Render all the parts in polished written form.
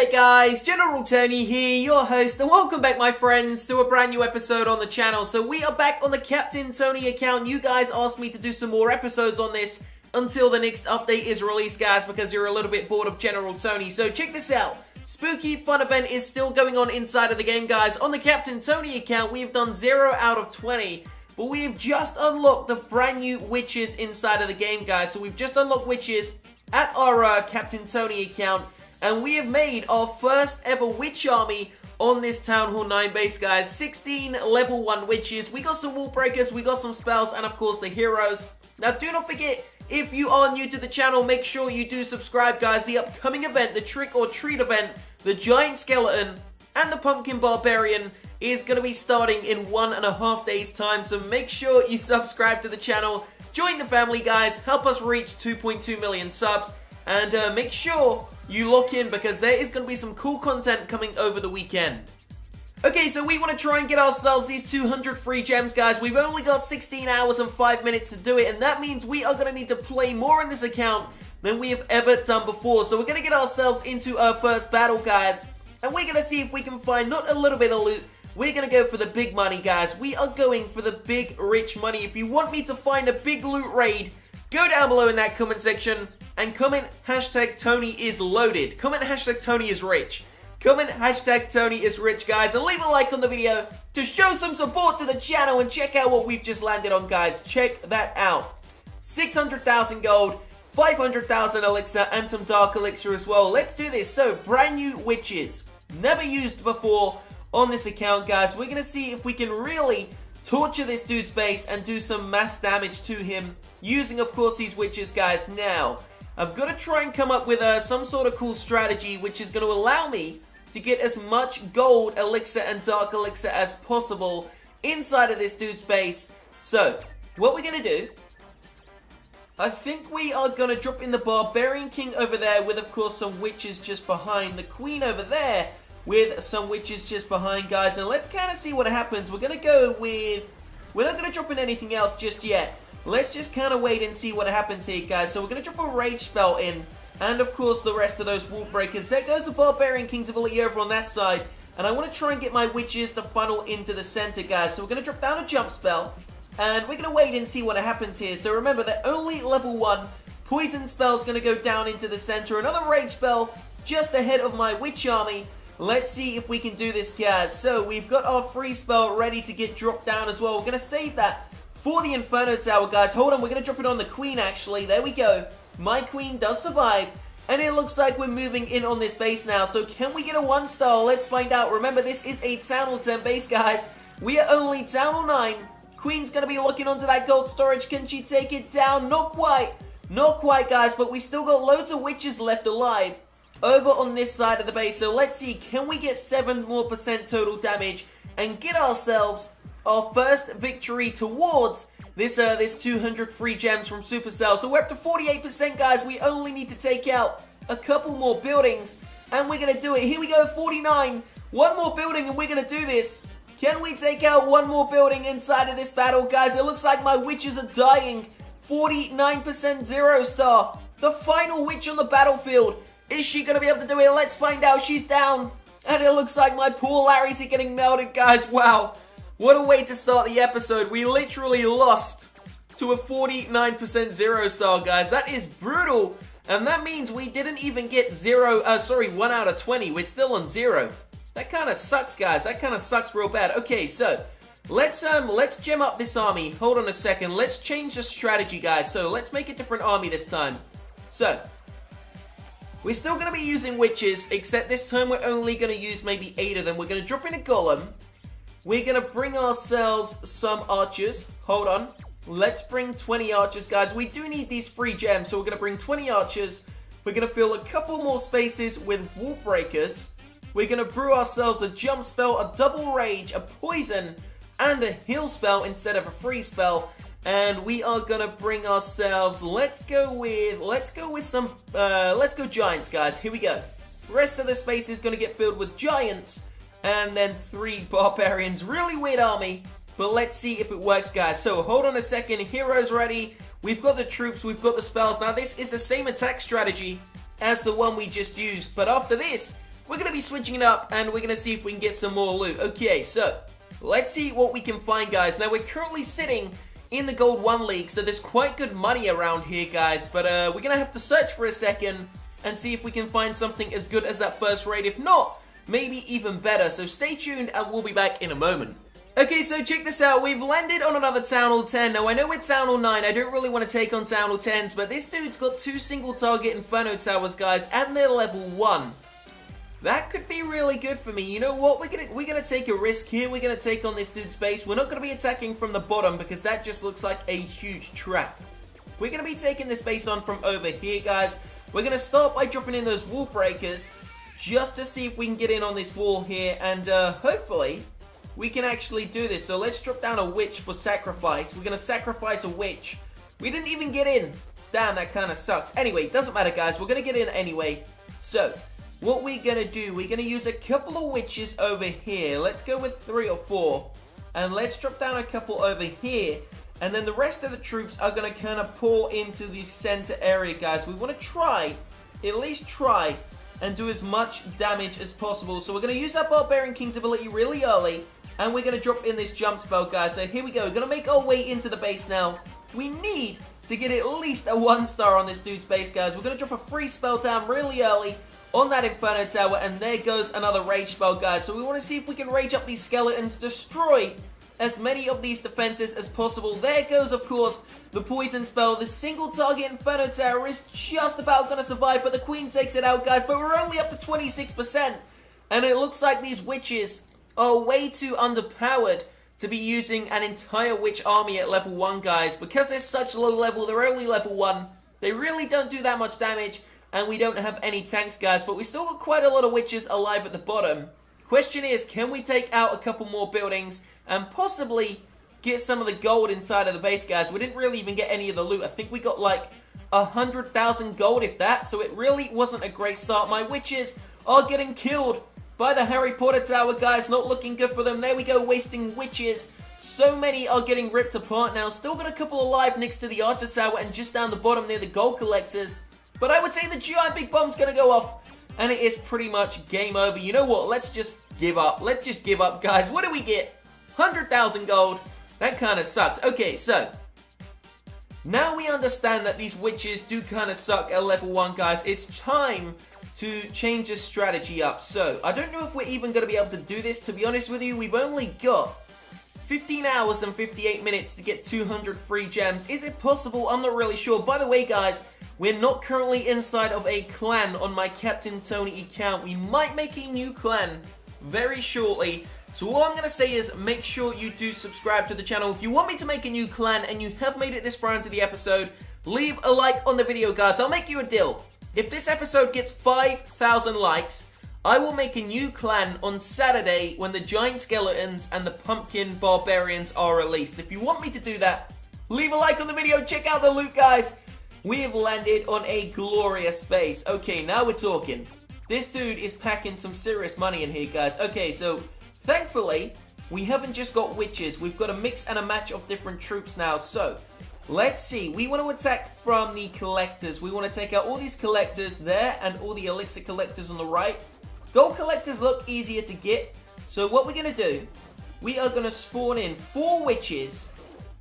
there guys, General Tony here, your host, and welcome back my friends to a brand new episode on the channel. So we are back on the Captain Tony account. You guys asked me to do some more episodes on this until the next update is released, guys, because you're a little bit bored of General Tony. So check this out. Spooky Fun Event is still going on inside of the game, guys. On the Captain Tony account, we've done 0 out of 20. But we've just unlocked the brand new witches inside of the game, guys. So we've just unlocked witches at our Captain Tony account. And we have made our first ever witch army on this Town Hall 9 base, guys. 16 level 1 witches. We got some wall breakers, we got some spells, and of course the heroes. Now do not forget, if you are new to the channel, make sure you do subscribe, guys. The upcoming event, the Trick or Treat event, the Giant Skeleton, and the Pumpkin Barbarian is going to be starting in 1.5 days time. So make sure you subscribe to the channel. Join the family, guys. Help us reach 2.2 million subs. And make sure you lock in because there is going to be some cool content coming over the weekend. Okay, so we want to try and get ourselves these 200 free gems, guys. We've only got 16 hours and 5 minutes to do it, and that means we are going to need to play more in this account than we have ever done before. So we're going to get ourselves into our first battle, guys, and we're going to see if we can find not a little bit of loot. We're going to go for the big money, guys. We are going for the big, rich money. If you want me to find a big loot raid, go down below in that comment section and comment hashtag Tony is loaded. Comment hashtag Tony is rich. Comment hashtag Tony is rich, guys, and leave a like on the video to show some support to the channel and check out what we've just landed on, guys. Check that out. 600,000 gold, 500,000 elixir, and some dark elixir as well. Let's do this. So, brand new witches. Never used before on this account, guys. We're going to see if we can really torture this dude's base and do some mass damage to him using, of course, these witches, guys. Now, I've got to try and come up with some sort of cool strategy which is going to allow me to get as much gold, elixir, and dark elixir as possible inside of this dude's base. So, what we're going to do, I think we are going to drop in the Barbarian King over there with, of course, some witches just behind. The Queen over there with some witches just behind, guys. And let's kind of see what happens. We're going to go with... We're not going to drop in anything else just yet. Let's just kind of wait and see what happens here, guys. So we're going to drop a Rage spell in. And, of course, the rest of those wall breakers. There goes the Barbarian King's ability over on that side. And I want to try and get my witches to funnel into the center, guys. So we're going to drop down a jump spell. And we're going to wait and see what happens here. So remember, that only level 1 poison spell is going to go down into the center. Another Rage spell just ahead of my witch army. Let's see if we can do this, guys. So we've got our free spell ready to get dropped down as well. We're going to save that for the Inferno Tower, guys. Hold on, we're going to drop it on the Queen, actually. There we go. My Queen does survive. And it looks like we're moving in on this base now. So can we get a 1-star? Let's find out. Remember, this is a Town Hall 10 base, guys. We are only Town Hall 9. Queen's going to be looking onto that gold storage. Can she take it down? Not quite. Not quite, guys. But we still got loads of witches left alive over on this side of the base. So let's see. Can we get 7% more total damage and get ourselves our first victory towards this 200 free gems from Supercell. So we're up to 48%, guys. We only need to take out a couple more buildings, and we're going to do it. Here we go, 49. One more building, and we're going to do this. Can we take out one more building inside of this battle, guys? It looks like my witches are dying. 49% 0-star. The final witch on the battlefield. Is she going to be able to do it? Let's find out. She's down. And it looks like my poor Larry's are getting melted, guys. Wow. What a way to start the episode. We literally lost to a 49% 0-star, guys. That is brutal. And that means we didn't even get 1 out of 20. We're still on 0. That kind of sucks, guys. That kind of sucks real bad. Okay, so let's gem up this army. Hold on a second. Let's change the strategy, guys. So let's make a different army this time. So we're still going to be using witches, except this time we're only going to use maybe 8 of them. We're going to drop in a golem. We're going to bring ourselves some archers. Hold on. Let's bring 20 archers, guys. We do need these free gems, so we're going to bring 20 archers. We're going to fill a couple more spaces with wall breakers. We're going to brew ourselves a jump spell, a double rage, a poison, and a heal spell instead of a free spell. And we are going to bring ourselves, let's go giants, guys. Here we go. The rest of the space is going to get filled with giants. And then 3 barbarians. Really weird army. But let's see if it works, guys. So, hold on a second. Heroes ready. We've got the troops. We've got the spells. Now, this is the same attack strategy as the one we just used. But after this, we're going to be switching it up, and we're going to see if we can get some more loot. Okay, so let's see what we can find, guys. Now, we're currently sitting in the Gold 1 League, so there's quite good money around here, guys. But we're going to have to search for a second and see if we can find something as good as that first raid. If not, maybe even better. So stay tuned, and we'll be back in a moment. Okay, so check this out. We've landed on another Town Hall 10. Now, I know we're Town Hall 9. I don't really want to take on Town Hall 10s, but this dude's got 2 single target Inferno Towers, guys, and they're level 1. That could be really good for me. You know what? We're gonna take a risk here. We're gonna take on this dude's base. We're not gonna be attacking from the bottom because that just looks like a huge trap. We're gonna be taking this base on from over here, guys. We're gonna start by dropping in those wall breakers just to see if we can get in on this wall here, and hopefully we can actually do this. So let's drop down a witch for sacrifice. We're gonna sacrifice a witch. We didn't even get in. Damn, that kind of sucks. Anyway, doesn't matter, guys. We're gonna get in anyway. So what we're going to do, we're going to use a couple of witches over here. Let's go with 3 or 4. And let's drop down a couple over here. And then the rest of the troops are going to kind of pour into the center area, guys. We want to try, at least try, and do as much damage as possible. So we're going to use our Barbarian King's ability really early. And we're going to drop in this jump spell, guys. So here we go. We're going to make our way into the base now. We need to get at least a 1-star on this dude's base, guys. We're going to drop a free spell down really early on that Inferno Tower, and there goes another rage spell, guys. So we want to see if we can rage up these skeletons, destroy as many of these defenses as possible. There goes, of course, the poison spell. The single target Inferno Tower is just about going to survive, but the Queen takes it out, guys. But we're only up to 26%, and it looks like these witches are way too underpowered to be using an entire witch army at level 1, guys. Because they're such low level, they're only level 1. They really don't do that much damage. And we don't have any tanks, guys, but we still got quite a lot of witches alive at the bottom. Question is, can we take out a couple more buildings and possibly get some of the gold inside of the base, guys? We didn't really even get any of the loot. I think we got like 100,000 gold, if that, so it really wasn't a great start. My witches are getting killed by the Harry Potter Tower, guys. Not looking good for them. There we go, wasting witches. So many are getting ripped apart now. Still got a couple alive next to the Archer Tower and just down the bottom near the gold collectors. But I would say the giant big bomb's going to go off, and it is pretty much game over. You know what? Let's just give up. Let's just give up, guys. What do we get? 100,000 gold. That kind of sucks. Okay, so now we understand that these witches do kind of suck at level 1, guys. It's time to change this strategy up. So I don't know if we're even going to be able to do this. To be honest with you, we've only got 15 hours and 58 minutes to get 200 free gems. Is it possible? I'm not really sure. By the way, guys, we're not currently inside of a clan on my Captain Tony account. We might make a new clan very shortly. So all I'm going to say is make sure you do subscribe to the channel. If you want me to make a new clan and you have made it this far into the episode, leave a like on the video, guys. I'll make you a deal. If this episode gets 5,000 likes, I will make a new clan on Saturday when the Giant Skeletons and the Pumpkin Barbarians are released. If you want me to do that, leave a like on the video. Check out the loot, guys. We have landed on a glorious base. Okay, now we're talking. This dude is packing some serious money in here, guys. Okay, so thankfully, we haven't just got witches. We've got a mix and a match of different troops now. So let's see. We want to attack from the collectors. We want to take out all these collectors there and all the elixir collectors on the right. Gold collectors look easier to get. So what we're going to do, we are going to spawn in 4 witches.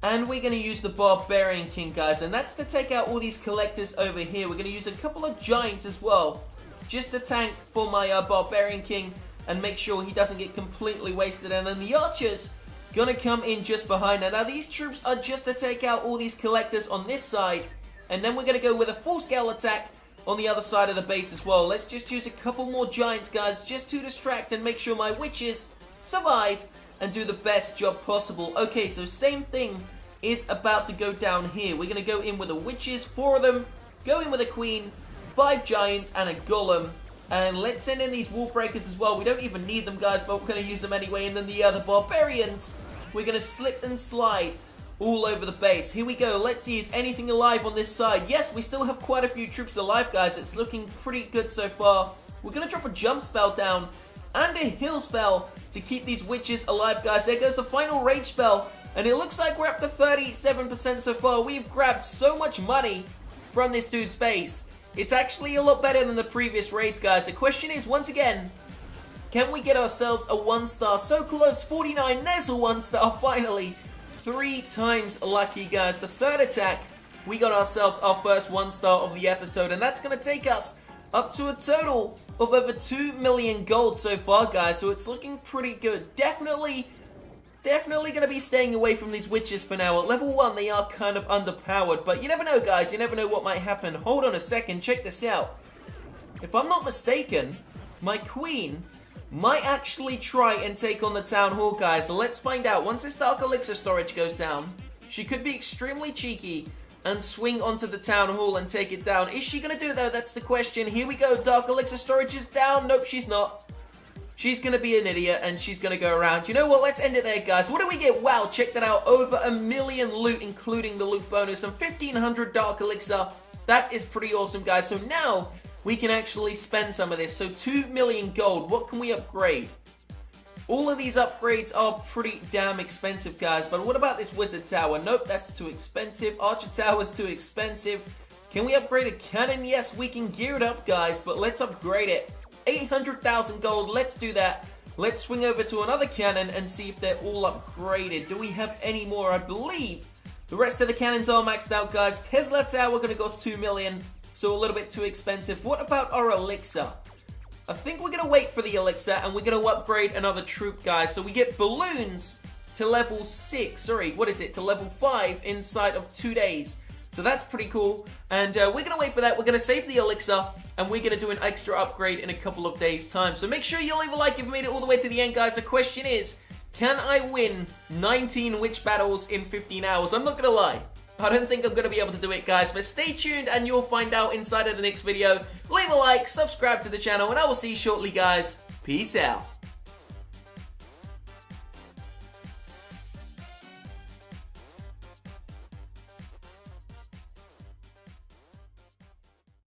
And we're going to use the Barbarian King, guys. And that's to take out all these collectors over here. We're going to use a couple of giants as well. Just to tank for my Barbarian King. And make sure he doesn't get completely wasted. And then the archers going to come in just behind. Now these troops are just to take out all these collectors on this side. And then we're going to go with a full-scale attack on the other side of the base as well. Let's just use a couple more giants, guys. Just to distract and make sure my witches survive and do the best job possible. Okay, so same thing is about to go down here. We're going to go in with the witches, 4 of them, go in with a queen, 5 giants, and a golem. And let's send in these wall breakers as well. We don't even need them, guys, but we're going to use them anyway. And then the other barbarians, we're going to slip and slide all over the base. Here we go. Let's see, is anything alive on this side? Yes, we still have quite a few troops alive, guys. It's looking pretty good so far. We're going to drop a jump spell down and a heal spell to keep these witches alive, guys. There goes the final rage spell. And it looks like we're up to 37% so far. We've grabbed so much money from this dude's base. It's actually a lot better than the previous raids, guys. The question is, once again, can we get ourselves a 1-star? So close, 49, there's a 1-star, finally. 3 times lucky, guys. The third attack, we got ourselves our first 1-star of the episode, and that's going to take us up to a total of over 2 million gold so far, guys. So it's looking pretty good. Definitely going to be staying away from these witches for now. At level 1, they are kind of underpowered, but you never know, guys. You never know what might happen. Hold on a second, check this out. If I'm not mistaken, my queen might actually try and take on the town hall, guys. So let's find out. Once this Dark Elixir storage goes down, she could be extremely cheeky and swing onto the town hall and take it down. Is she going to do it, though? That's the question. Here we go. Dark Elixir storage is down. Nope, she's not. She's going to be an idiot, and she's going to go around. You know what? Let's end it there, guys. What do we get? Wow, check that out. Over 1 million loot, including the loot bonus, and 1,500 Dark Elixir. That is pretty awesome, guys. So now we can actually spend some of this. So 2 million gold. What can we upgrade? All of these upgrades are pretty damn expensive, guys. But what about this Wizard Tower? Nope, that's too expensive. Archer Tower's too expensive. Can we upgrade a cannon? Yes, we can gear it up, guys. But let's upgrade it. 800,000 gold. Let's do that. Let's swing over to another cannon and see if they're all upgraded. Do we have any more? I believe the rest of the cannons are maxed out, guys. Tesla Tower going to cost 2 million. So a little bit too expensive. What about our elixir? I think we're going to wait for the elixir and we're going to upgrade another troop, guys. So we get balloons to level 6. Sorry, what is it? To level 5 inside of 2 days. So that's pretty cool. And we're going to wait for that. We're going to save the elixir and we're going to do an extra upgrade in a couple of days' time. So make sure you leave a like if you made it all the way to the end, guys. The question is, can I win 19 witch battles in 15 hours? I'm not going to lie. I don't think I'm going to be able to do it, guys, but stay tuned and you'll find out inside of the next video. Leave a like, subscribe to the channel, and I will see you shortly, guys. Peace out.